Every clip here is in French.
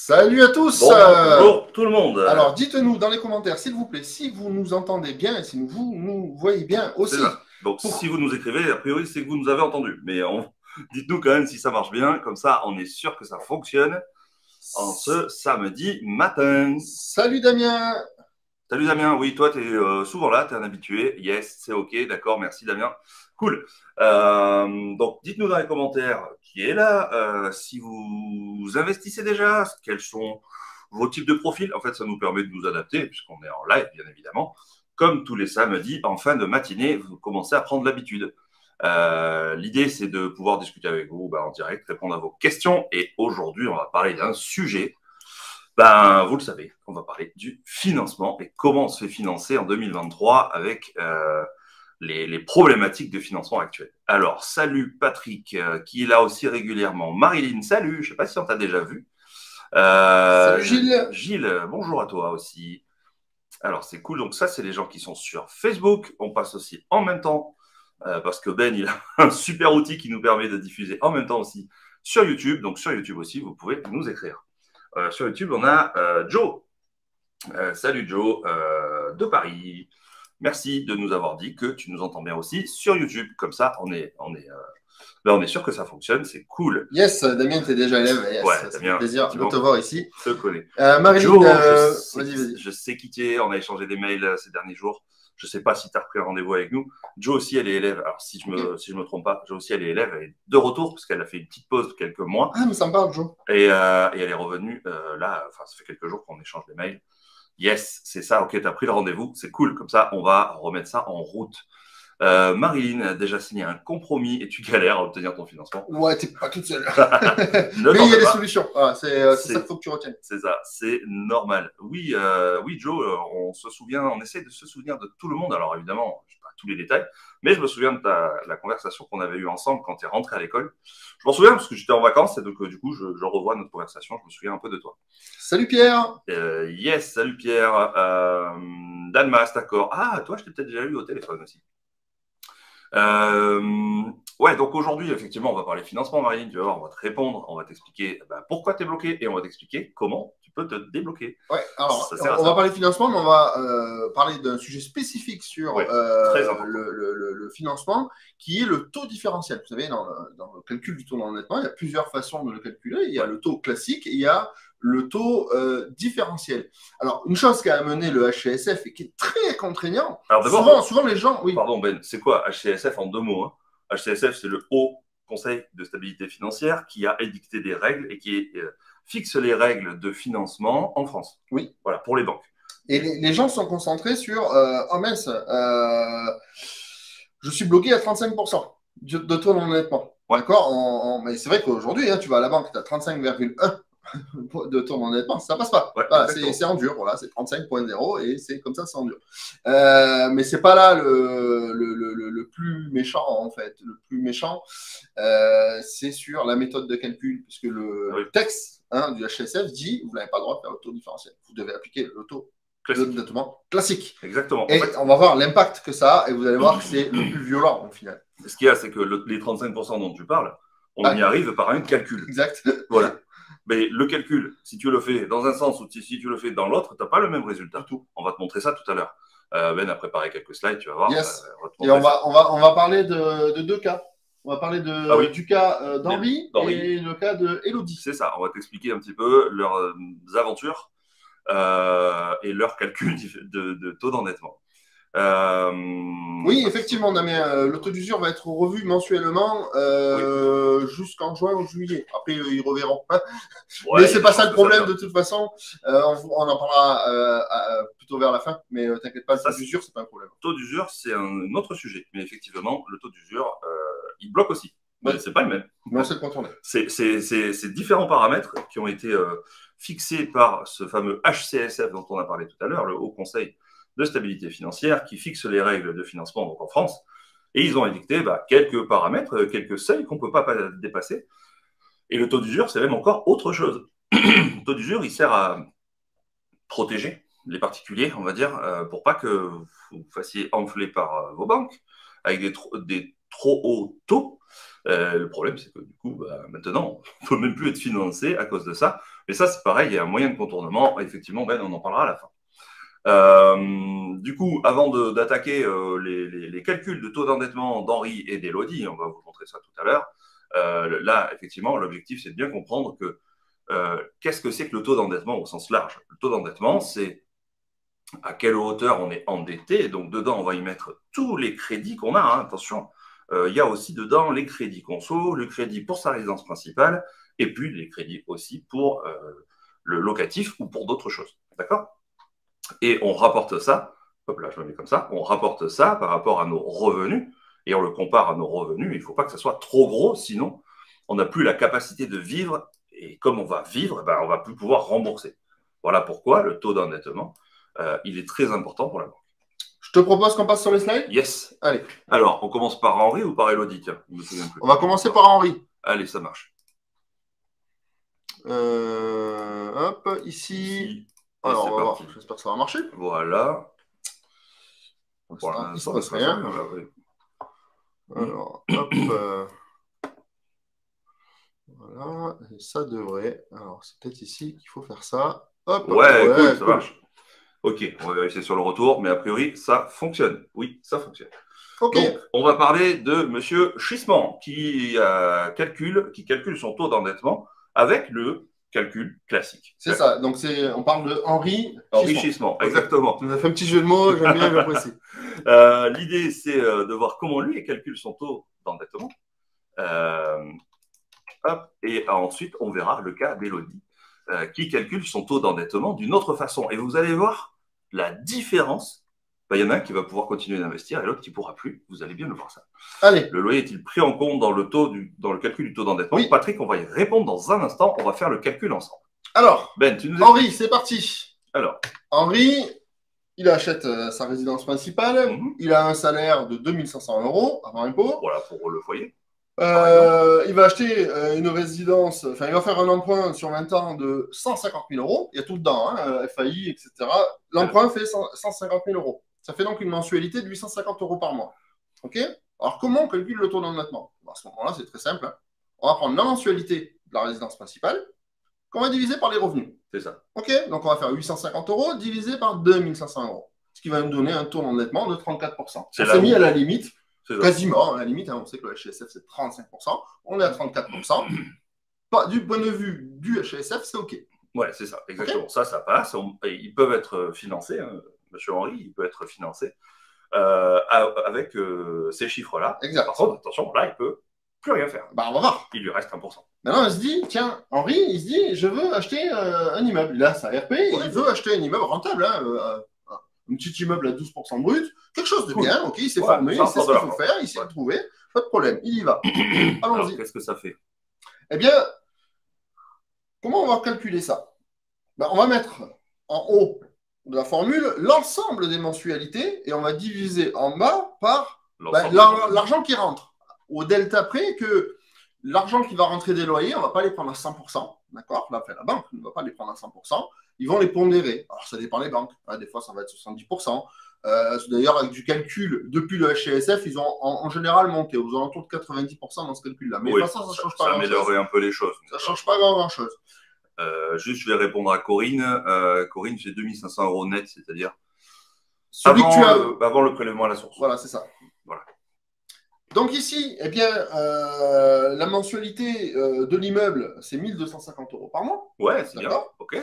Salut à tous. Bonjour tout le monde. Alors, dites-nous dans les commentaires, s'il vous plaît, si vous nous entendez bien et si vous nous voyez bien aussi. C'est ça. Donc, si vous nous écrivez, a priori, c'est que vous nous avez entendu. Mais dites-nous quand même si ça marche bien. Comme ça, on est sûr que ça fonctionne en ce samedi matin. Salut Damien. Salut Damien. Oui, toi, tu es souvent là, tu es un habitué. Yes, c'est OK. D'accord, merci Damien. Cool. Donc, dites-nous dans les commentaires qui est là. Si vous investissez déjà, quels sont vos types de profils. En fait, ça nous permet de nous adapter puisqu'on est en live, bien évidemment. Comme tous les samedis, en fin de matinée, vous commencez à prendre l'habitude. L'idée, c'est de pouvoir discuter avec vous en direct, répondre à vos questions. Et aujourd'hui, on va parler d'un sujet. Vous le savez, on va parler du financement et comment on se fait financer en 2023 avec les problématiques de financement actuelles. Alors, salut Patrick, qui est là aussi régulièrement. Marilyn, salut, je ne sais pas si on t'a déjà vu. Salut Gilles. Gilles, bonjour à toi aussi. Alors, c'est cool. Donc, ça, c'est les gens qui sont sur Facebook. On passe aussi en même temps parce que Ben, il a un super outil qui nous permet de diffuser en même temps aussi sur YouTube. Donc, sur YouTube aussi, vous pouvez nous écrire. Sur YouTube, on a Joe. Salut Joe, de Paris. Merci de nous avoir dit que tu nous entends bien aussi sur YouTube. Comme ça, on est sûr que ça fonctionne. C'est cool. Yes, Damien, t'es déjà élève. Yes, Ouais, ça fait plaisir de te voir ici. Je te connais. Marilyn, vas-y. Je sais qui tu es. On a échangé des mails ces derniers jours. Je ne sais pas si tu as repris un rendez-vous avec nous. Jo aussi, elle est élève. Alors, si je me trompe pas, Jo aussi, elle est élève. Elle est de retour parce qu'elle a fait une petite pause de quelques mois. Ah, mais ça me parle, Jo. Et elle est revenue là. Enfin, ça fait quelques jours qu'on échange des mails. Yes, c'est ça. OK, tu as pris le rendez-vous. C'est cool. Comme ça, on va remettre ça en route. Marilyn a déjà signé un compromis et tu galères à obtenir ton financement. Ouais, t'es pas toute seule. Mais il y a des solutions. Voilà, c'est ça qu'il faut que tu retiennes. C'est ça, c'est normal. Oui, Joe, on essaie de se souvenir de tout le monde. Alors évidemment, je sais pas tous les détails, mais je me souviens de la conversation qu'on avait eue ensemble quand tu es rentré à l'école. Je m'en souviens parce que j'étais en vacances et donc du coup, je revois notre conversation. Je me souviens un peu de toi. Salut Pierre. Yes, salut Pierre. Dalmas, d'accord. Ah, toi, je t'ai peut-être déjà eu au téléphone aussi. Ouais, donc aujourd'hui, effectivement, on va parler financement, Marilyn. Tu vas voir, on va te répondre, on va t'expliquer pourquoi tu es bloqué et on va t'expliquer comment tu peux te débloquer. Ouais, alors, on va parler financement, mais on va parler d'un sujet spécifique sur le financement, qui est le taux différentiel. Vous savez, dans le calcul du taux d'endettement, il y a plusieurs façons de le calculer. Il y a le taux classique et il y a le taux différentiel. Alors, une chose qui a amené le HCSF et qui est très contraignant, alors souvent les gens... Oui. Pardon Ben, c'est quoi HCSF en deux mots, hein? HCSF, c'est le Haut Conseil de stabilité financière qui a édicté des règles et qui fixe les règles de financement en France. Oui. Voilà, pour les banques. Et les gens sont concentrés sur oh mince, je suis bloqué à 35% de taux d'endettement. Ouais. D'accord. Mais c'est vrai qu'aujourd'hui, tu vas à la banque, tu as 35,1 de taux d'endettement, ça passe pas. Ouais, voilà, c'est en dur, voilà, c'est 35.0 et c'est comme ça, c'est en dur. Mais c'est pas là le plus méchant en fait. Le plus méchant, c'est sur la méthode de calcul, puisque le texte du HCSF dit vous n'avez pas le droit de faire le taux différentiel. Vous devez appliquer le taux d'endettement classique. Exactement. Et on va voir l'impact que ça a et vous allez voir que c'est le plus violent au final. Ce qu'il y a, c'est que les 35% dont tu parles, on y arrive par un calcul. Exact. Voilà. Mais le calcul, si tu le fais dans un sens ou si tu le fais dans l'autre, tu n'as pas le même résultat. On va te montrer ça tout à l'heure. Ben a préparé quelques slides, tu vas voir. Yes. Et on va parler de deux cas. On va parler du cas d'Henri et le cas de Elodie. C'est ça. On va t'expliquer un petit peu leurs aventures et leur calcul de taux d'endettement. Oui, effectivement, Damien, le taux d'usure va être revu mensuellement jusqu'en juin ou juillet. Après, ils reverront. Mais c'est pas ça le problème de toute façon. On en parlera plutôt vers la fin, mais t'inquiète pas, le taux d'usure, c'est pas un problème. Le taux d'usure, c'est un autre sujet. Mais effectivement, le taux d'usure, il bloque aussi. Mais c'est pas le même. Mais on sait le contourner. C'est différents paramètres qui ont été fixés par ce fameux HCSF dont on a parlé tout à l'heure, le Haut Conseil de stabilité financière, qui fixe les règles de financement donc en France. Et ils ont édicté quelques paramètres, quelques seuils qu'on ne peut pas dépasser. Et le taux d'usure, c'est même encore autre chose. Le taux d'usure, il sert à protéger les particuliers, on va dire, pour pas que vous vous fassiez enfler par vos banques avec des trop hauts taux. Le problème, c'est que du coup, maintenant, on ne peut même plus être financé à cause de ça. Mais ça, c'est pareil, il y a un moyen de contournement. Effectivement, Ben, on en parlera à la fin. Du coup, avant d'attaquer les calculs de taux d'endettement d'Henri et d'Élodie, on va vous montrer ça tout à l'heure, là, effectivement, l'objectif, c'est de bien comprendre que qu'est-ce que c'est que le taux d'endettement au sens large. Le taux d'endettement, c'est à quelle hauteur on est endetté. Donc, dedans, on va y mettre tous les crédits qu'on a. Hein, attention, il y a aussi dedans les crédits conso, le crédit pour sa résidence principale, et puis les crédits aussi pour le locatif ou pour d'autres choses. D'accord? Et on rapporte ça, hop là, je me mets comme ça, on rapporte ça par rapport à nos revenus, et on le compare à nos revenus. Il ne faut pas que ça soit trop gros, sinon on n'a plus la capacité de vivre, et comme on va vivre, ben, on ne va plus pouvoir rembourser. Voilà pourquoi le taux d'endettement, il est très important pour la banque. Je te propose qu'on passe sur les slides. Yes. Allez. Alors, on commence par Henri ou par Élodie? Tiens, je me souviens plus. On va commencer par Henri. Allez, ça marche. Hop, ici. Alors, on va voir. J'espère que ça va marcher. Voilà. Il ne se passe rien. Alors, hop. Voilà. Et ça devrait. Alors, c'est peut-être ici qu'il faut faire ça. Hop. Ouais, cool, ça marche. Ok, on va vérifier sur le retour, mais a priori, ça fonctionne. Oui, ça fonctionne. Okay. Donc, on va parler de Monsieur Chissement qui calcule son taux d'endettement avec le calcul classique. C'est ça. Donc, on parle de Henri Chissement. Okay. Exactement. Tu nous as fait un petit jeu de mots, j'aime bien, j'apprécie. L'idée, c'est de voir comment lui calcule son taux d'endettement. Et ensuite, on verra le cas d'Élodie qui calcule son taux d'endettement d'une autre façon. Et vous allez voir la différence. Il y en a un qui va pouvoir continuer d'investir et l'autre qui ne pourra plus. Vous allez bien le voir ça. Allez. Le loyer est-il pris en compte dans le calcul du taux d'endettement? Oui. Patrick, on va y répondre dans un instant. On va faire le calcul ensemble. Alors, Ben, tu nous Henri, c'est parti. Alors, Henri, il achète sa résidence principale. Il a un salaire de 2500 € avant impôt. Voilà, pour le foyer. Il va acheter une résidence, enfin, il va faire un emprunt sur 20 ans de 150 000 €. Il y a tout dedans, hein, FAI, etc. L'emprunt fait 150 000 €. Ça fait donc une mensualité de 850 € par mois. OK? Alors, comment on calcule le taux d'endettement? À ce moment-là, c'est très simple. Hein. On va prendre la mensualité de la résidence principale qu'on va diviser par les revenus. C'est ça. OK? Donc, on va faire 850 € divisé par 2500 €. Ce qui va nous donner un taux d'endettement de 34%. On s'est mis à la limite. Quasiment, à la limite, hein, on sait que le HCSF c'est 35%, on est à 34%. Du point de vue du HCSF, c'est OK. Ouais, c'est ça, exactement. Okay. Ça passe. Ils peuvent être financés, hein, Monsieur Henri, il peut être financé avec ces chiffres-là. Exact. Par contre, attention, là, il ne peut plus rien faire. Bah, on va voir. Il lui reste 1%. Maintenant, il se dit, tiens, Henri, il se dit, je veux acheter un immeuble. Là, c'est un RP, il veut acheter un immeuble rentable, hein, un petit immeuble à 12% brut, quelque chose de bien, OK, il s'est formé, il sait ce qu'il faut faire, il sait le trouver, pas de problème, il y va. Allons-y. Qu'est-ce que ça fait? Eh bien, comment on va calculer ça? Ben, on va mettre en haut de la formule l'ensemble des mensualités et on va diviser en bas par l'argent qui rentre. Au delta près que l'argent qui va rentrer des loyers, on ne va pas les prendre à 100%, d'accord? Là, la banque ne va pas les prendre à 100%. Ils vont les pondérer. Alors, ça dépend des banques. Des fois, ça va être 70%. D'ailleurs, avec du calcul, depuis le HCSF, ils ont en général monté aux alentours de 90% dans ce calcul-là. Mais oui, de toute façon, ça ne change pas grand-chose. Ça améliorerait un peu les choses. Ça ne change pas grand-chose. Juste, je vais répondre à Corinne. Corinne, c'est 2500 € net, c'est-à-dire avant le prélèvement à la source. Voilà, c'est ça. Voilà. Donc ici, eh bien, la mensualité de l'immeuble, c'est 1250 € par mois. Ouais, c'est bien. OK.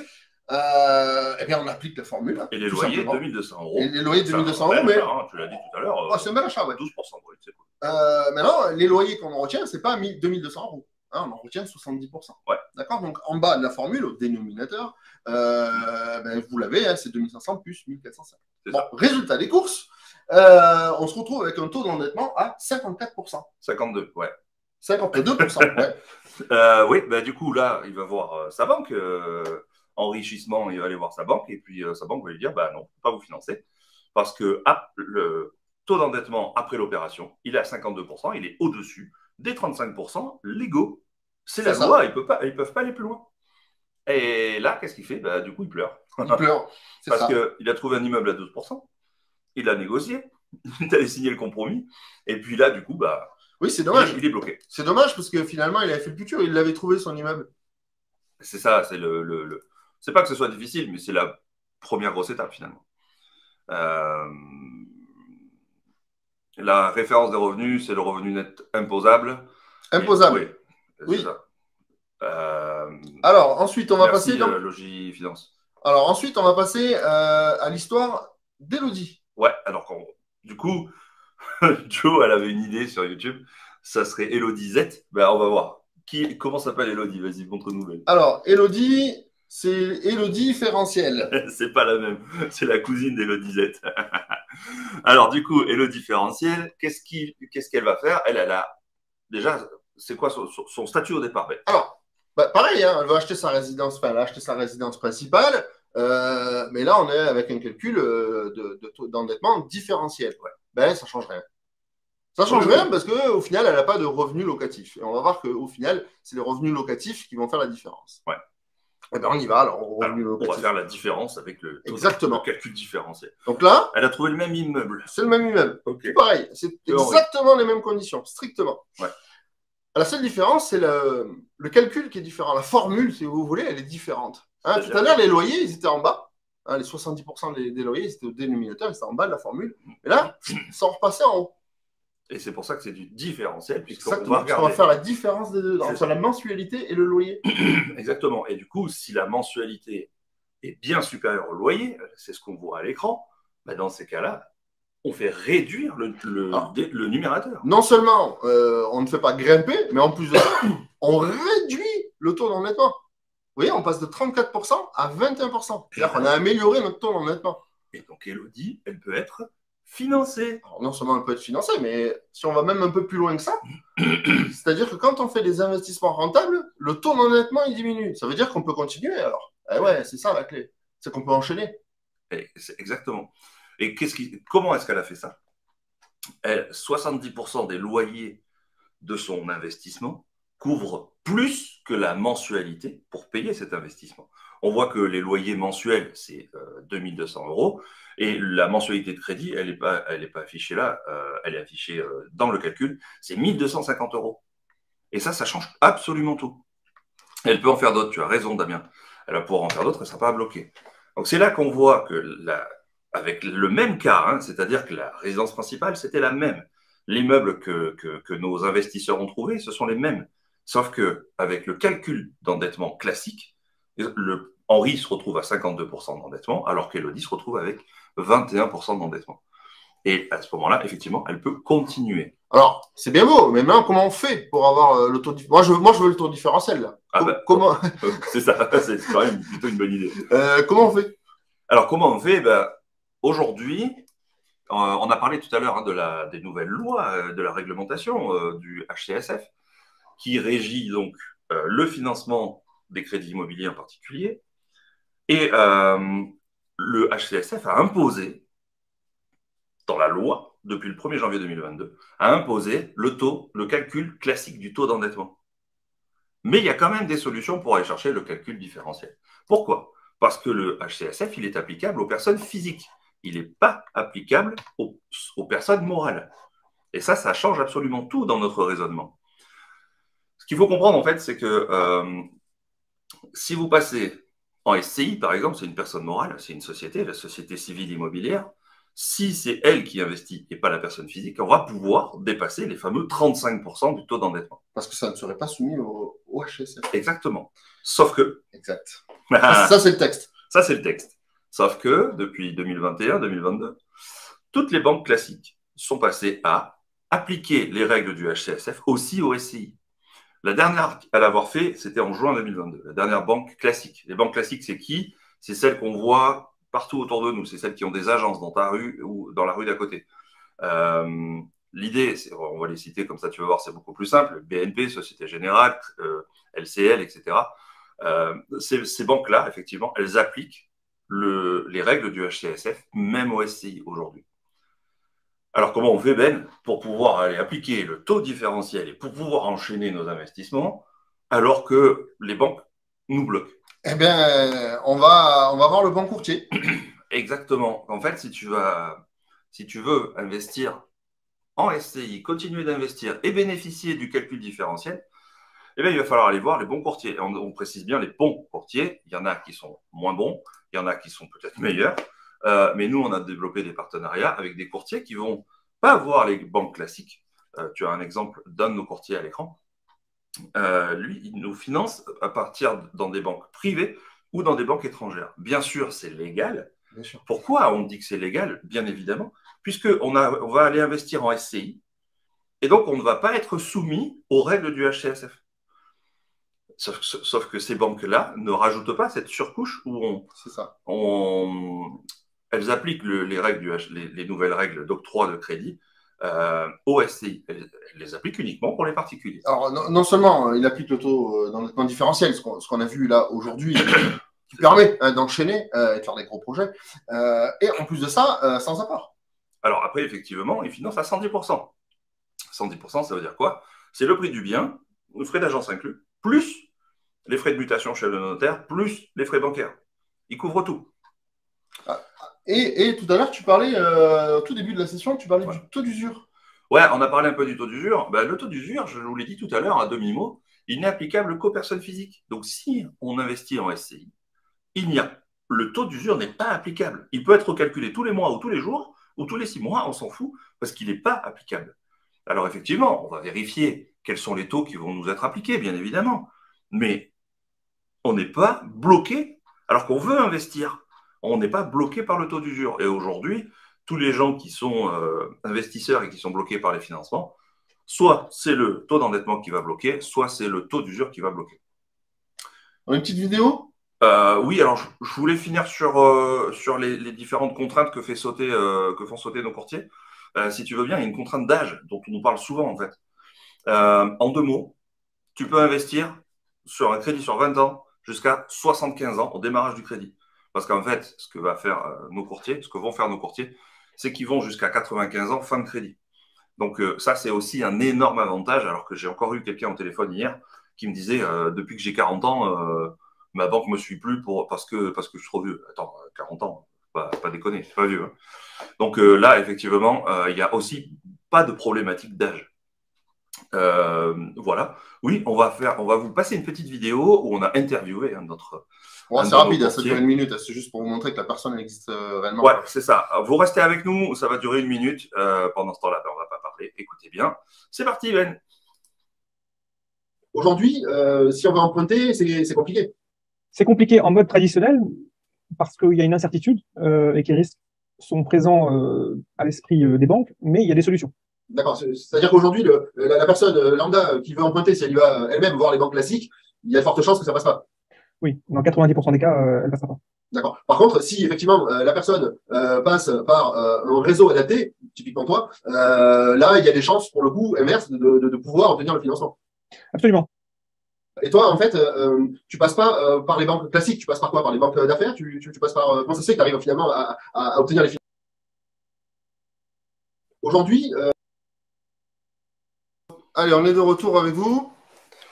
Eh bien, on applique la formule. Et les loyers, 2200 €. Et les loyers, 2200 €, mais... Hein, tu l'as dit tout à l'heure. C'est un bel achat, ouais. 12%, oui, c'est cool. Maintenant, les loyers qu'on en retient, ce n'est pas 2200 €. Hein, on en retient 70%. Ouais. D'accord? Donc, en bas de la formule, au dénominateur, vous l'avez, hein, c'est 2500 plus 1450. Bon, résultat des courses, on se retrouve avec un taux d'endettement à 54%. 52, ouais. 52%, ouais. Oui, bah, du coup, là, il va voir sa banque. Enrichissement, il va aller voir sa banque. Et puis, sa banque va lui dire, bah non, pas vous financer. Parce que le taux d'endettement après l'opération, il est à 52%. Il est au-dessus des 35% légaux. C'est la loi, ils ne peuvent pas aller plus loin. Et là, qu'est-ce qu'il fait? Bah, du coup, il pleure. Il pleure. Parce qu'il a trouvé un immeuble à 12%. Il a négocié. Il allait signer le compromis. Et puis là, du coup, bah, oui, c'est dommage. Il est bloqué. C'est dommage parce que finalement, il avait fait le futur. Il l'avait trouvé, son immeuble. C'est ça, c'est c'est pas que ce soit difficile, mais c'est la première grosse étape finalement. La référence des revenus, c'est le revenu net imposable. Imposable. Oui, c'est ça. Alors, ensuite, on va passer dans Logifinance. Alors, ensuite, on va passer à l'histoire d'Elodie. Ouais, alors du coup, Joe, elle avait une idée sur YouTube. Ça serait Elodie Z. Ben, on va voir. Comment s'appelle Elodie? Vas-y, montre-nous. Alors, Elodie, c'est Elodie différentielle. C'est pas la même. C'est la cousine d'Elodie Z. Alors, du coup, Elodie différentielle, qu'est-ce qu'elle va faire? Elle a déjà, c'est quoi son statut au départ? Alors, pareil, hein, elle va acheter sa résidence, enfin, elle a acheté sa résidence principale, mais là, on est avec un calcul de taux d'endettement différentiel. Ouais. Ben, ça change rien. Ça change rien parce qu'au final, elle n'a pas de revenus locatifs. Et on va voir qu'au final, c'est les revenus locatifs qui vont faire la différence. Ouais. Et ben, on y va alors. On va faire la différence avec le calcul différentiel. Donc là, elle a trouvé le même immeuble. C'est le même immeuble. Okay. Pareil, c'est exactement les mêmes conditions, strictement. Ouais. La seule différence, c'est le calcul qui est différent. La formule, si vous voulez, elle est différente. Hein, tout à l'heure, les loyers, ils étaient en bas. Hein, les 70% des loyers, ils étaient au dénominateur, ils étaient en bas de la formule. Et là, ça en repassait en haut. Et c'est pour ça que c'est du différentiel, puisqu'on va faire la différence des deux, entre la mensualité et le loyer. Exactement. Et du coup, si la mensualité est bien supérieure au loyer, c'est ce qu'on voit à l'écran, bah dans ces cas-là, on fait réduire le numérateur. Non seulement on ne fait pas grimper, mais en plus de ça, on réduit le taux d'endettement. Vous voyez, on passe de 34% à 21%. C'est-à-dire qu'on a amélioré notre taux d'endettement. Et donc, Elodie, elle peut être financée. Alors, non seulement elle peut être financée, mais si on va même un peu plus loin que ça, c'est-à-dire que quand on fait des investissements rentables, le taux d'endettement, il diminue. Ça veut dire qu'on peut continuer alors. Eh ouais, c'est ça la clé. C'est qu'on peut enchaîner. Exactement. Et comment est-ce qu'elle a fait ça? 70% des loyers de son investissement couvrent plus que la mensualité pour payer cet investissement. On voit que les loyers mensuels, c'est 2200 euros, et la mensualité de crédit, elle n'est pas affichée là, elle est affichée dans le calcul, c'est 1250 euros. Et ça change absolument tout. Elle peut en faire d'autres, tu as raison Damien. Elle va pouvoir en faire d'autres, elle ne sera pas bloquée. Donc c'est là qu'on voit que avec le même cas, hein, c'est-à-dire que la résidence principale, c'était la même. Les meubles que nos investisseurs ont trouvés, ce sont les mêmes. Sauf qu'avec le calcul d'endettement classique, Henri se retrouve à 52% d'endettement, alors qu'Elodie se retrouve avec 21% d'endettement. Et à ce moment-là, effectivement, elle peut continuer. Alors, c'est bien beau, mais maintenant, comment on fait pour avoir le taux différentiel? Moi, je veux le taux différentiel, là. Comment c'est ça, c'est quand même plutôt une bonne idée. Comment on fait? Alors, comment on fait? Aujourd'hui, on a parlé tout à l'heure des nouvelles lois, de la réglementation du HCSF, qui régit donc le financement des crédits immobiliers en particulier. Et le HCSF a imposé, dans la loi, depuis le 1er janvier 2022, a imposé le calcul classique du taux d'endettement. Mais il y a quand même des solutions pour aller chercher le calcul différentiel. Pourquoi? Parce que le HCSF, il est applicable aux personnes physiques. Il n'est pas applicable aux personnes morales. Et ça change absolument tout dans notre raisonnement. Ce qu'il faut comprendre, en fait, c'est que si vous passez en SCI, par exemple, c'est une personne morale, c'est une société, la société civile immobilière, si c'est elle qui investit et pas la personne physique, on va pouvoir dépasser les fameux 35% du taux d'endettement. Parce que ça ne serait pas soumis au HCSF. Exactement. Sauf que... Exact. Ça, c'est le texte. Ça, c'est le texte. Sauf que, depuis 2021-2022, toutes les banques classiques sont passées à appliquer les règles du HCSF aussi au SCI. La dernière à l'avoir fait, c'était en juin 2022. La dernière banque classique. Les banques classiques, c'est qui? C'est celles qu'on voit partout autour de nous. C'est celles qui ont des agences dans ta rue ou dans la rue d'à côté. L'idée, on va les citer comme ça, tu vas voir, c'est beaucoup plus simple. BNP, Société Générale, LCL, etc. Ces banques-là, effectivement, elles appliquent les règles du HCSF, même au SCI aujourd'hui. Alors, comment on fait, Ben, pour pouvoir aller appliquer le taux différentiel et pour pouvoir enchaîner nos investissements, alors que les banques nous bloquent? Eh bien, on va voir le banc courtier. Exactement. En fait, si tu veux investir en SCI, continuer d'investir et bénéficier du calcul différentiel, eh bien, il va falloir aller voir les bons courtiers. On précise bien les bons courtiers. Il y en a qui sont moins bons, il y en a qui sont peut-être meilleurs. Mais nous, on a développé des partenariats avec des courtiers qui vont pas voir les banques classiques. Tu as un exemple d'un de nos courtiers à l'écran. Lui, il nous finance à partir dans des banques privées ou dans des banques étrangères. Bien sûr, c'est légal. Bien sûr. Pourquoi on dit que c'est légal? Bien évidemment, puisqu'on va aller investir en SCI et donc on ne va pas être soumis aux règles du HCSF. Sauf que ces banques-là ne rajoutent pas cette surcouche où elles appliquent les règles les nouvelles règles d'octroi de crédit au SCI. Elles les appliquent uniquement pour les particuliers. Alors, non seulement il applique le taux d'endettement différentiel, ce qu'on a vu là aujourd'hui, qui permet d'enchaîner et de faire des gros projets, et en plus de ça, sans apport. Alors après, effectivement, il finance à 110%. 110%, ça veut dire quoi? C'est le prix du bien, les frais d'agence inclus, plus les frais de mutation chez le notaire, plus les frais bancaires. Il couvre tout. Et tout à l'heure, tu parlais, au tout début de la session, tu parlais du taux d'usure. Ouais, on a parlé un peu du taux d'usure. Ben, le taux d'usure, je vous l'ai dit tout à l'heure, à demi-mot, il n'est applicable qu'aux personnes physiques. Donc, si on investit en SCI, le taux d'usure n'est pas applicable. Il peut être calculé tous les mois ou tous les jours ou tous les 6 mois, on s'en fout, parce qu'il n'est pas applicable. Alors, effectivement, on va vérifier quels sont les taux qui vont nous être appliqués, bien évidemment. Mais on n'est pas bloqué, alors qu'on veut investir. On n'est pas bloqué par le taux d'usure. Et aujourd'hui, tous les gens qui sont investisseurs et qui sont bloqués par les financements, soit c'est le taux d'endettement qui va bloquer, soit c'est le taux d'usure qui va bloquer. On a une petite vidéo? Oui, alors je voulais finir sur les différentes contraintes que font sauter nos courtiers. Si tu veux bien, il y a une contrainte d'âge dont on nous parle souvent en fait. En 2 mots, tu peux investir sur un crédit sur 20 ans jusqu'à 75 ans au démarrage du crédit. Parce qu'en fait, ce que vont faire nos courtiers, c'est qu'ils vont jusqu'à 95 ans fin de crédit. Donc ça, c'est aussi un énorme avantage, alors que j'ai encore eu quelqu'un au téléphone hier qui me disait depuis que j'ai 40 ans, ma banque me suit plus parce que je suis trop vieux. Attends, 40 ans, pas déconner, c'est pas vieux. Hein. Donc là, effectivement, il n'y a aussi pas de problématique d'âge. Voilà. Oui, on va vous passer une petite vidéo où on a interviewé notre. C'est rapide, ça dure 1 minute. C'est juste pour vous montrer que la personne existe réellement. Ouais, c'est ça. Vous restez avec nous, ça va durer 1 minute. Pendant ce temps-là, on ne va pas parler. Écoutez bien. C'est parti, Ben. Aujourd'hui, si on veut emprunter, c'est compliqué. C'est compliqué en mode traditionnel parce qu'il y a une incertitude et que les risques sont présents à l'esprit des banques, mais il y a des solutions. D'accord. C'est-à-dire qu'aujourd'hui, la personne lambda qui veut emprunter, si elle va elle-même voir les banques classiques, il y a de fortes chances que ça ne passe pas. Oui, dans 90% des cas, elle ne passera pas. D'accord. Par contre, si effectivement la personne passe par un réseau adapté, typiquement toi, là, il y a des chances, pour le coup, inverse, de pouvoir obtenir le financement. Absolument. Et toi, en fait, tu passes pas par les banques classiques, tu passes par quoi? Par les banques d'affaires? Tu passes par comment ça se fait que tu arrives finalement à obtenir les financements? Aujourd'hui, allez, on est de retour avec vous.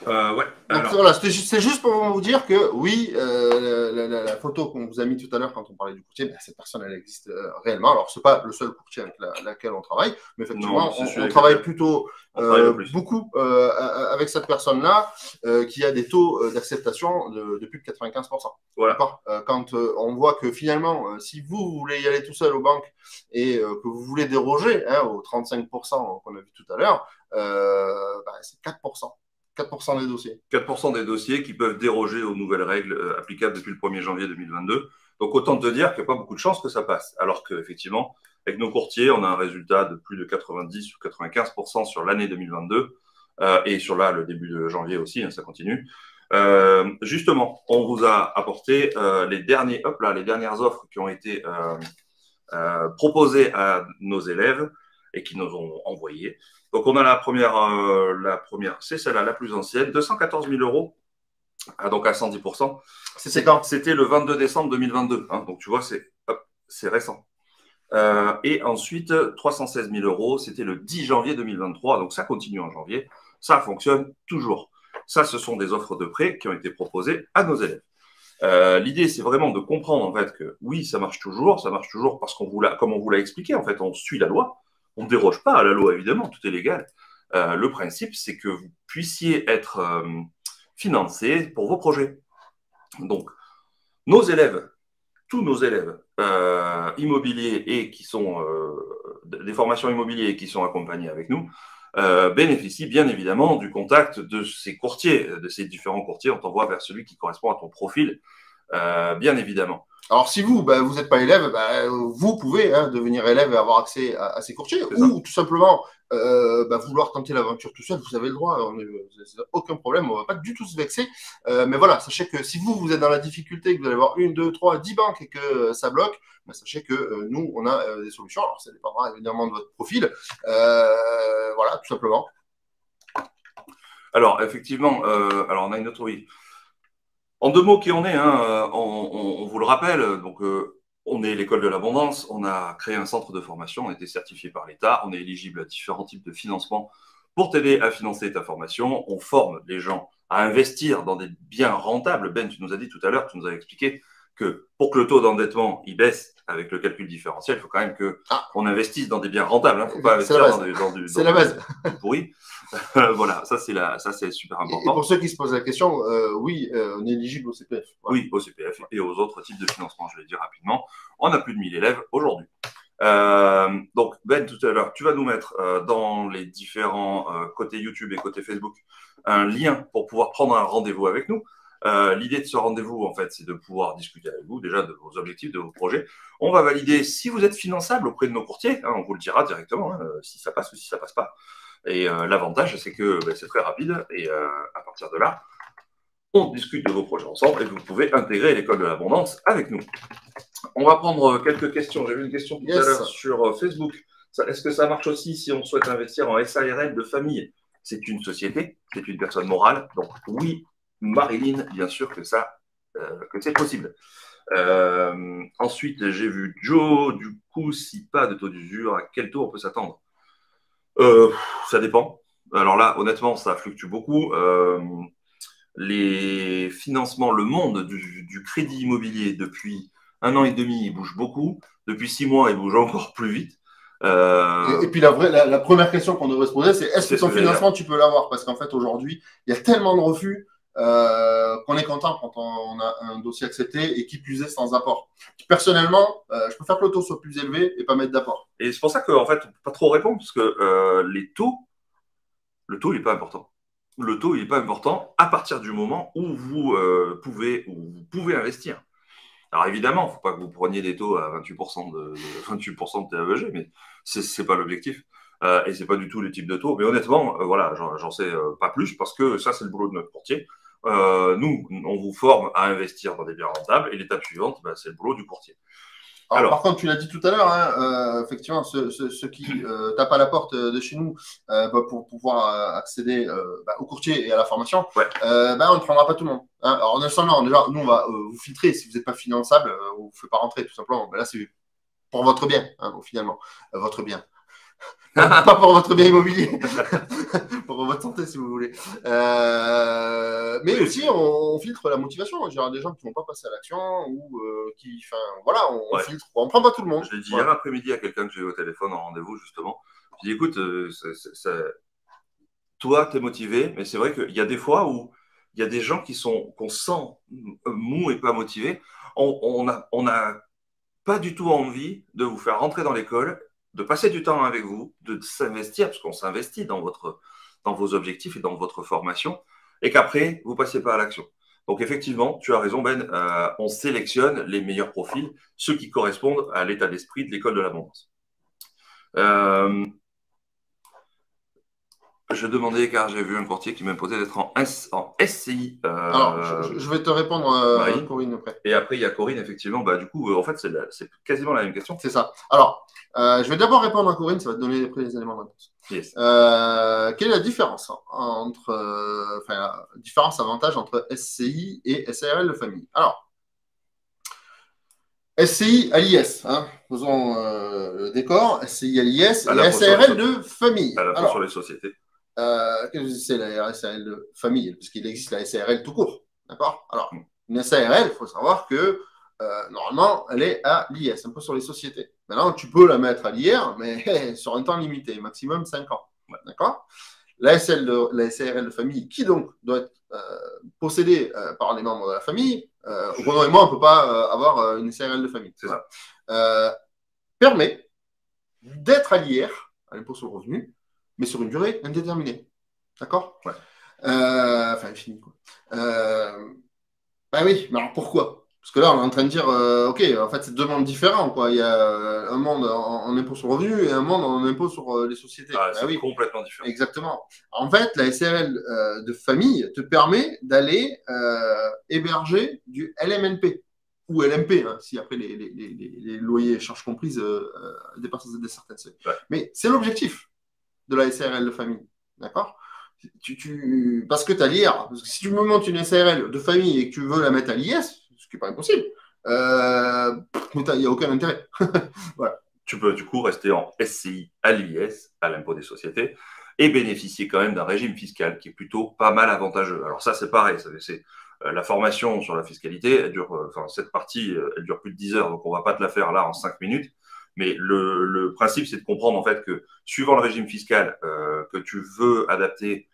Ouais. Donc, voilà, c'est juste pour vous dire que oui, la photo qu'on vous a mis tout à l'heure quand on parlait du courtier, ben, cette personne, elle existe réellement. Alors, c'est pas le seul courtier avec laquelle on travaille, mais effectivement, on travaille plutôt beaucoup avec cette personne-là qui a des taux d'acceptation de plus de 95%. Voilà. Quand on voit que finalement, si vous voulez y aller tout seul aux banques et que vous voulez déroger aux 35% qu'on a vu tout à l'heure, c'est 4%. 4% des dossiers. 4% des dossiers qui peuvent déroger aux nouvelles règles applicables depuis le 1er janvier 2022. Donc, autant te dire qu'il n'y a pas beaucoup de chances que ça passe. Alors qu'effectivement, avec nos courtiers, on a un résultat de plus de 90 ou 95% sur l'année 2022 et sur là, le début de janvier aussi, ça continue. Justement, on vous a apporté les dernières offres qui ont été proposées à nos élèves et qui nous ont envoyées. Donc, on a la première, c'est celle-là, la plus ancienne, 214 000 euros, donc à 110%. C'était le 22 décembre 2022. Hein, donc, tu vois, c'est récent. Et ensuite, 316 000 euros, c'était le 10 janvier 2023. Donc, ça continue en janvier. Ça fonctionne toujours. Ça, ce sont des offres de prêt qui ont été proposées à nos élèves. L'idée, c'est vraiment de comprendre, en fait, que oui, ça marche toujours parce comme on vous l'a expliqué, en fait, on suit la loi. On ne déroge pas à la loi, évidemment, tout est légal. Le principe, c'est que vous puissiez être financé pour vos projets. Donc, nos élèves, tous nos élèves immobiliers et qui sont des formations immobilières et qui sont accompagnés avec nous, bénéficient bien évidemment du contact de ces courtiers, de ces différents courtiers. On t'envoie vers celui qui correspond à ton profil, bien évidemment. Alors, si vous, vous n'êtes pas élève, vous pouvez devenir élève et avoir accès à ces courtiers, ou tout simplement vouloir tenter l'aventure tout seul, vous avez le droit, aucun problème, on ne va pas du tout se vexer. Mais voilà, sachez que si vous êtes dans la difficulté, que vous allez avoir 1, 2, 3, 10 banques et que ça bloque, sachez que nous, on a des solutions. Alors, ça dépendra évidemment de votre profil. Voilà, tout simplement. Alors, effectivement, alors on a une autre, oui. En 2 mots, qui on est, on vous le rappelle, donc on est l'école de l'abondance, on a créé un centre de formation, on a été certifié par l'État, on est éligible à différents types de financement pour t'aider à financer ta formation. On forme les gens à investir dans des biens rentables. Ben, tu nous as dit tout à l'heure, tu nous as expliqué que pour que le taux d'endettement il baisse avec le calcul différentiel, il faut quand même qu'on investisse dans des biens rentables. Il ne faut pas investir dans du pourri. Voilà, ça c'est super important. Et pour ceux qui se posent la question, oui, on est éligible au CPF. Voilà. Oui, au CPF et aux autres types de financement, je vais dire rapidement. On a plus de 1000 élèves aujourd'hui. Donc Ben, tout à l'heure, tu vas nous mettre dans les différents côté YouTube et côté Facebook un lien pour pouvoir prendre un rendez-vous avec nous. L'idée de ce rendez-vous, en fait, c'est de pouvoir discuter avec vous déjà de vos objectifs, de vos projets. On va valider si vous êtes finançable auprès de nos courtiers. On vous le dira directement, si ça passe ou si ça passe pas. Et l'avantage, c'est que c'est très rapide. Et à partir de là, on discute de vos projets ensemble et vous pouvez intégrer l'école de l'abondance avec nous. On va prendre quelques questions. J'ai vu une question tout à l'heure sur Facebook. Est-ce que ça marche aussi si on souhaite investir en SARL de famille? C'est une société, c'est une personne morale. Donc oui, Marilyn, bien sûr que c'est possible. Ensuite, j'ai vu Joe. Du coup, si pas de taux d'usure, à quel taux on peut s'attendre? Ça dépend. Alors là, honnêtement, ça fluctue beaucoup. Les financements, le monde du crédit immobilier depuis 1 an et demi, il bouge beaucoup. Depuis 6 mois, il bouge encore plus vite. Et puis la première question qu'on devrait se poser, c'est est-ce que ton financement, tu peux l'avoir? Parce qu'en fait, aujourd'hui, il y a tellement de refus qu'on est content quand on a un dossier accepté et qui plus est sans apport. Personnellement, je préfère que le taux soit plus élevé et pas mettre d'apport. Et c'est pour ça qu'en fait, on ne peut pas trop répondre parce que le taux, il n'est pas important. Le taux, il n'est pas important à partir du moment où vous pouvez investir. Alors évidemment, il ne faut pas que vous preniez des taux à 28% de TAEG, mais ce n'est pas l'objectif. Et ce n'est pas du tout le type de taux. Mais honnêtement, voilà, j'en sais pas plus parce que ça, c'est le boulot de notre courtier. Nous, on vous forme à investir dans des biens rentables et l'étape suivante, c'est le boulot du courtier. Alors, par contre, tu l'as dit tout à l'heure, effectivement, ceux qui tapent à la porte de chez nous pour pouvoir accéder au courtier et à la formation, on ne prendra pas tout le monde. Alors, déjà, nous, on va vous filtrer. Si vous n'êtes pas finançable, on ne vous fait pas rentrer, tout simplement. Là, c'est pour votre bien, finalement. Votre bien. Pas pour votre bien immobilier, pour votre santé si vous voulez. Mais aussi, on filtre la motivation. Il y a des gens qui ne vont pas passer à l'action ou on filtre. On ne prend pas tout le monde. Je l'ai dit hier après-midi à quelqu'un que j'ai eu au téléphone en rendez-vous justement. Je dis écoute, toi, tu es motivé, mais c'est vrai qu'il y a des fois où il y a des gens qu'on sent mou et pas motivés. On n'a pas du tout envie de vous faire rentrer dans l'école, de passer du temps avec vous, de s'investir, parce qu'on s'investit dans vos objectifs et dans votre formation, et qu'après, vous ne passiez pas à l'action. Donc effectivement, tu as raison Ben, on sélectionne les meilleurs profils, ceux qui correspondent à l'état d'esprit de l'école de l'abondance. Je demandais, car j'ai vu un courtier qui m'imposait d'être en SCI. Alors, je vais te répondre, Corinne, après. Et après, il y a Corinne, effectivement. Du coup, en fait, c'est quasiment la même question. C'est ça. Alors, je vais d'abord répondre à Corinne, ça va te donner après les éléments de réponse. Yes. Quelle est la différence avantage entre SCI et SARL de famille? Alors, SCI à l'IS, faisons le décor, SCI à l'IS et SARL de famille. Alors, sur les sociétés. Qu'est-ce que c'est la SARL de famille? Parce qu'il existe la SARL tout court. D'accord? Alors, une SARL, il faut savoir que normalement, elle est à l'IS, un peu sur les sociétés. Maintenant, tu peux la mettre à l'IR, mais sur un temps limité, maximum 5 ans. D'accord? la SARL de famille, qui donc doit être possédée par les membres de la famille, Renaud et moi, on ne peut pas avoir une SARL de famille. C'est ça. Permet d'être à l'IR, à l'impôt sur le revenu, mais sur une durée indéterminée. D'accord? Ouais. Enfin, infinie, quoi. Bah oui, mais alors pourquoi? Parce que là, on est en train de dire, ok, en fait, c'est deux mondes différents, quoi. Il y a un monde en impôt sur le revenu et un monde en impôt sur les sociétés. Ah, c'est complètement différent. Exactement. En fait, la SARL de famille te permet d'aller héberger du LMNP ou LMP, hein, si après les loyers et charges comprises dépassent des certaines seuils. Ouais. Mais c'est l'objectif de la SARL de famille. D'accord? Parce que tu as l'IR. Parce que si tu me montes une SARL de famille et que tu veux la mettre à l'IS, ce qui n'est pas impossible, il n'y a aucun intérêt. Voilà. Tu peux du coup rester en SCI à l'IS, à l'impôt des sociétés, et bénéficier quand même d'un régime fiscal qui est plutôt pas mal avantageux. Alors ça, c'est pareil. C'est la formation sur la fiscalité, elle dure, cette partie, elle dure plus de 10 heures, donc on va pas te la faire là en 5 minutes. Mais le principe, c'est de comprendre en fait que suivant le régime fiscal que tu veux adapter,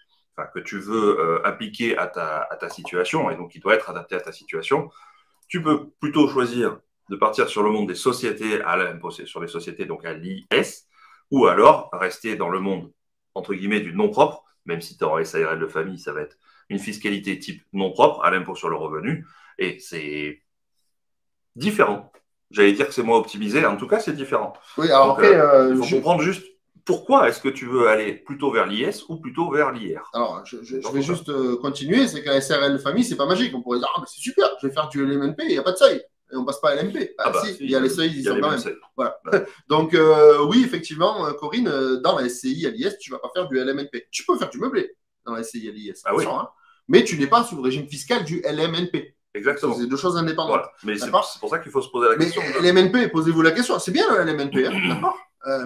que tu veux appliquer à ta situation, et donc qui doit être adapté à ta situation, tu peux plutôt choisir de partir sur le monde des sociétés à l'impôt sur les sociétés, donc à l'IS, ou alors rester dans le monde, entre guillemets, du non propre, même si tu es en SARL de famille, ça va être une fiscalité type non propre à l'impôt sur le revenu, et c'est différent. J'allais dire que c'est moins optimisé, en tout cas, c'est différent. Oui, alors donc, après, il faut comprendre juste pourquoi est-ce que tu veux aller plutôt vers l'IS ou plutôt vers l'IR. Alors, je vais juste continuer, c'est qu'un SARL de famille, c'est pas magique. On pourrait dire, ah, mais c'est super, je vais faire du LMNP, il n'y a pas de seuil. Et on passe pas à LMP. Si, il y a les seuils, ils sont quand même. Voilà. Donc, oui, effectivement, Corinne, dans la SCI à l'IS, tu ne vas pas faire du LMNP. Tu peux faire du meublé dans la SCI à l'IS, oui. hein, mais tu n'es pas sous le régime fiscal du LMNP. Exactement. C'est deux choses indépendantes. Voilà. Mais c'est pour ça qu'il faut se poser la question. Mais LMNP, posez-vous la question. C'est bien le LMNP, hein, d'accord,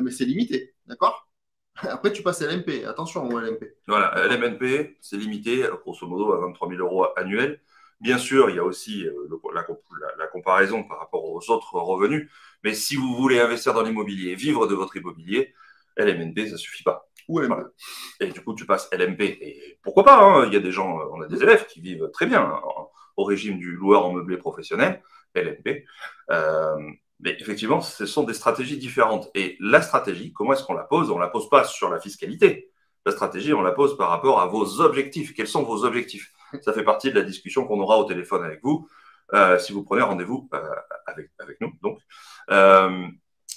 mais c'est limité, d'accord. Après, tu passes LMP. Attention au LMP. Voilà, LMNP, c'est limité, grosso modo, à 23 000 € annuels. Bien sûr, il y a aussi la comparaison par rapport aux autres revenus. Mais si vous voulez investir dans l'immobilier, vivre de votre immobilier, LMNP, ça ne suffit pas. Ou LMP. Voilà. Et du coup, tu passes LMP. Et pourquoi pas, hein, il y a des gens, on a des élèves qui vivent très bien au régime du loueur en meublé professionnel, LMP. Mais effectivement, ce sont des stratégies différentes. Et la stratégie, comment est-ce qu'on la pose? On ne la pose pas sur la fiscalité. La stratégie, on la pose par rapport à vos objectifs. Quels sont vos objectifs? Ça fait partie de la discussion qu'on aura au téléphone avec vous, si vous prenez rendez-vous avec nous. Donc,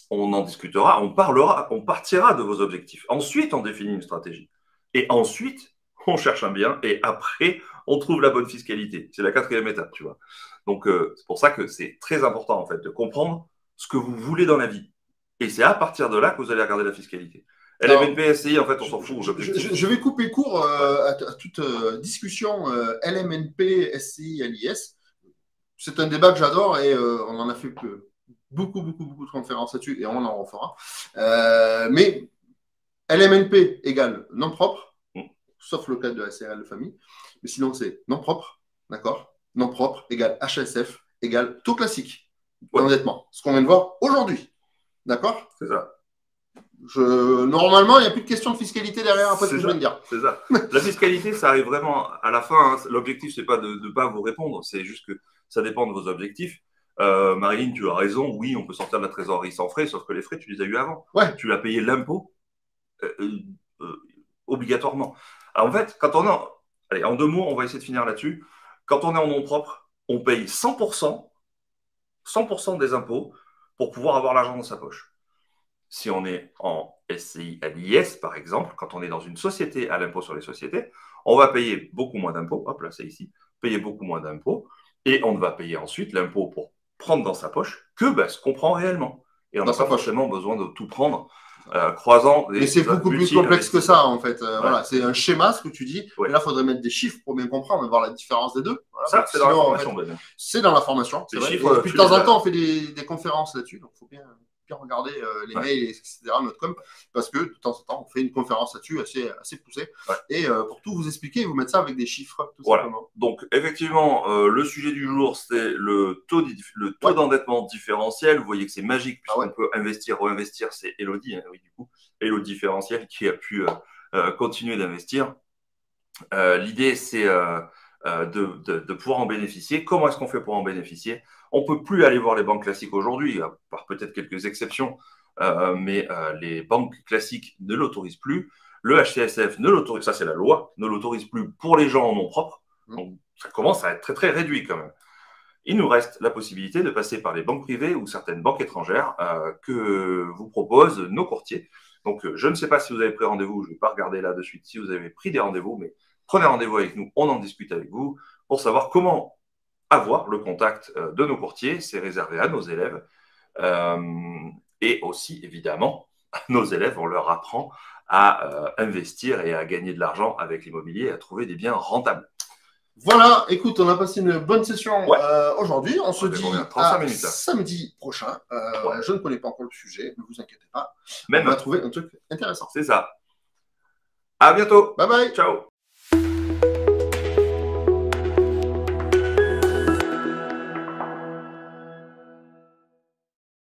on en discutera, on parlera, on partira de vos objectifs. Ensuite, on définit une stratégie. Et ensuite, on cherche un bien. Et après, on trouve la bonne fiscalité. C'est la 4e étape, tu vois. Donc, c'est pour ça que c'est très important, en fait, de comprendre ce que vous voulez dans la vie. Et c'est à partir de là que vous allez regarder la fiscalité. LMNP, SCI, en fait, on s'en fout. Je vais couper court à toute discussion LMNP, SCI, LIS. C'est un débat que j'adore et on en a fait beaucoup de conférences là-dessus et on en refera. Mais LMNP égale non propre, sauf le cas de la SARL de famille. Mais sinon, c'est non propre, d'accord? Non propre égale HSF égale taux classique d'endettement. Ce qu'on vient de voir aujourd'hui. D'accord? C'est ça. Normalement, il n'y a plus de question de fiscalité derrière après ce que je viens de dire. C'est ça. La fiscalité, ça arrive vraiment à la fin. Hein. L'objectif, c'est pas de ne pas vous répondre. C'est juste que ça dépend de vos objectifs. Marilyn, tu as raison. Oui, on peut sortir de la trésorerie sans frais, sauf que les frais, tu les as eu avant. Ouais. Tu as payé l'impôt obligatoirement. Alors, en fait, quand on a... Allez, en 2 mots, on va essayer de finir là-dessus. Quand on est en nom propre, on paye 100% des impôts pour pouvoir avoir l'argent dans sa poche. Si on est en SCI à l'IS, par exemple, quand on est dans une société à l'impôt sur les sociétés, on va payer beaucoup moins d'impôts. Hop, là, c'est ici. Payer beaucoup moins d'impôts. Et on ne va payer ensuite l'impôt pour prendre dans sa poche que ce qu'on prend réellement. Et on n'a pas forcément besoin de tout prendre, croisant les... Mais c'est beaucoup plus complexe que ça, en fait. Voilà, c'est un schéma, ce que tu dis. Ouais. Et là, il faudrait mettre des chiffres pour bien comprendre et voir la différence des deux. Voilà, ça, c'est dans la formation. En fait, c'est dans la formation. C'est vrai. Chiffres, et puis, de temps en temps, on fait des conférences là-dessus. Donc, il faut bien regarder les mails, etc., notre com, parce que de temps en temps, on fait une conférence là-dessus assez poussée. Ouais. Et pour tout vous expliquer, vous mettre ça avec des chiffres, tout simplement. Donc, effectivement, le sujet du jour, c'est le taux d'endettement différentiel. Vous voyez que c'est magique, puisqu'on peut investir, réinvestir. C'est Elodie, oui, du coup, et le différentiel qui a pu continuer d'investir. L'idée, c'est de pouvoir en bénéficier. Comment est-ce qu'on fait pour en bénéficier? On ne peut plus aller voir les banques classiques aujourd'hui, par peut-être quelques exceptions, mais les banques classiques ne l'autorisent plus. Le HCSF ne l'autorise, ça c'est la loi, ne l'autorise plus pour les gens en nom propre. Donc ça commence à être très très réduit quand même. Il nous reste la possibilité de passer par les banques privées ou certaines banques étrangères que vous proposent nos courtiers. Donc, je ne sais pas si vous avez pris rendez-vous, je ne vais pas regarder là de suite si vous avez pris des rendez-vous, mais prenez rendez-vous avec nous, on en discute avec vous pour savoir comment avoir le contact de nos courtiers. C'est réservé à nos élèves et aussi, évidemment, à nos élèves, on leur apprend à investir et à gagner de l'argent avec l'immobilier et à trouver des biens rentables. Voilà, écoute, on a passé une bonne session aujourd'hui. On se dit samedi prochain. Je ne connais pas encore le sujet, ne vous inquiétez pas. On va trouver un truc intéressant. C'est ça. À bientôt. Bye bye. Ciao.